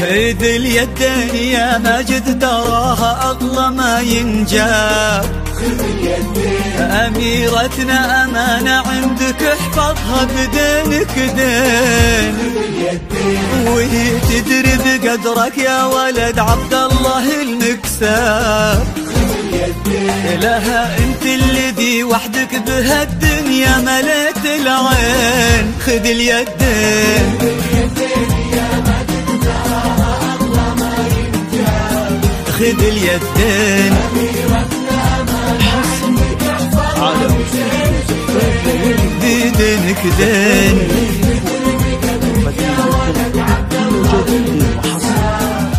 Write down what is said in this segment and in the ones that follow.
خذ اليدين يا ماجد تراها أغلى ما ينجاب. أميرتنا أمانة عندك احفظها بدينك دين، وهي تدري بقدرك يا ولد عبد الله المكساب. لها انت الذي وحدك بهالدنيا مليت العين. خذ اليدين خذ اليدين بيدينك دين.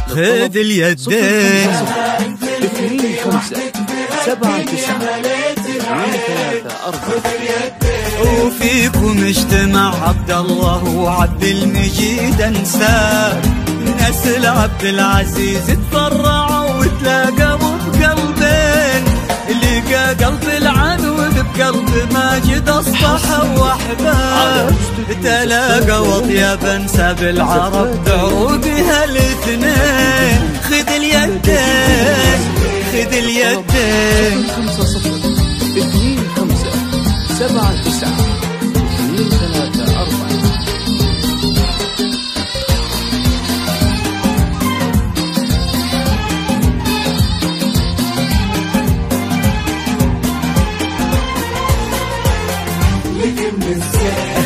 خذ اليدين 2579234. وفيكم اجتمع عبد الله وعبد المجيد انساب. نسل عبد العزيز تفرعوا وتلاقوا بقلبين. لقى قلب العنود بقلب ماجد اصبحوا احباب. تلاقوا اطيب انساب العرب بعروقها الاثنين. خذ اليدين خذ اليدين 2579234.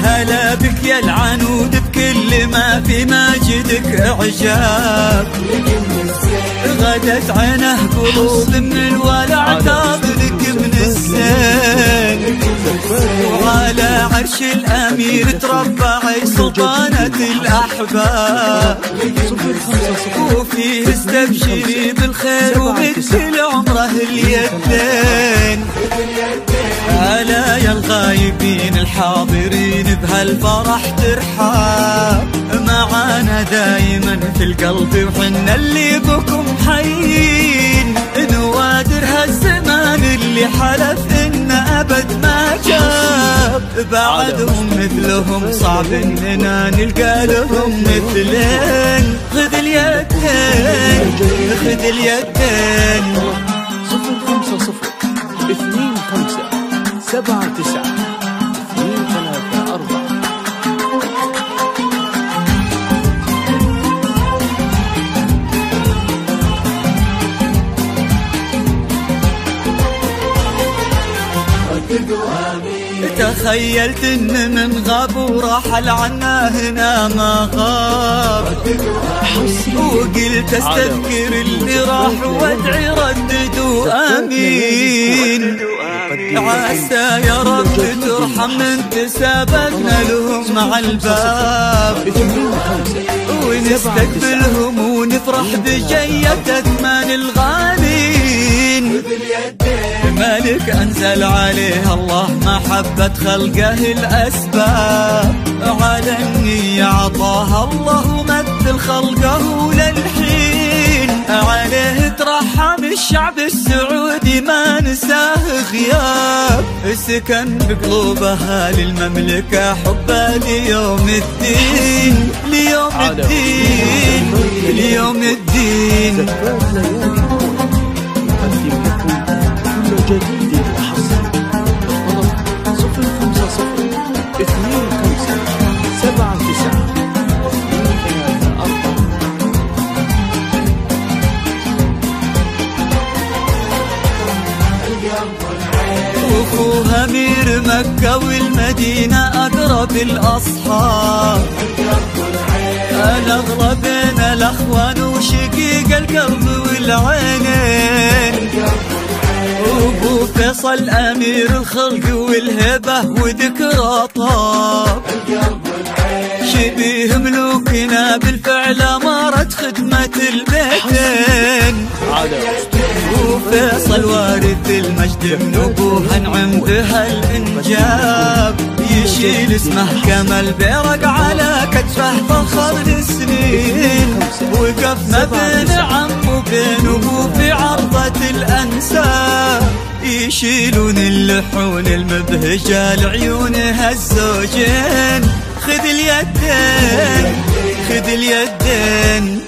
هلا بك يا العنود بكل ما في ماجدك اعجاب. غدت عينه قلوب من الولع تابلك من الزين. وعلى عرش الامير تربعي سلطانة الاحباب. وفيه استبشري بالخير ومثل عمره اليدين. هلا يا الغايبين الحاضرين بهالفرح ترحاب. معانا دايما في القلب وحنا اللي بكم حيين. نوادر هالزمان اللي حلف إن أبد ما جاب. بعدهم مثلهم صعب إننا نلقى لهم مثلين. خذ اليدين خذ اليدين 05025799234. تخيلت ان من غاب ورحل عنا هنا ما غاب. وقلت استذكر اللي راح وادعي رددوا امين. عسى يا رب ترحم من تسابقنا لهم مع الباب. ونستقبلهم ونفرح بجية اثمان الغالين. مالك أنزل عليه الله محبة خلقه الأسباب. على النية عطاها الله مثل خلقه للحين. عليه ترحم الشعب السعودي ما نساه غياب. سكن بقلوب أهالي المملكة حبه ليوم الدين. ليوم الدين ليوم الدين. جديد وحصري 05025799234. وأخوها أمير مكة والمدينة أقرب الأصحاب. الأغلى بين الأخوان وشقيق القلب والعينين. وابو فيصل امير الخلق والهبه وذكرى طاب. شبيه ملوكنا بالفعل امارة خدمة البيتين. وفيصل وارث المجد من ابوه انعم بهالانجاب. يشيل اسمه كما البيرق على كتفه فخر السنين. وقف ما بين عم وبين ابوه في عرضة الانساب. يشيلون اللحون المبهجة لعيونها الزوجين. خذ اليدين خذ اليدين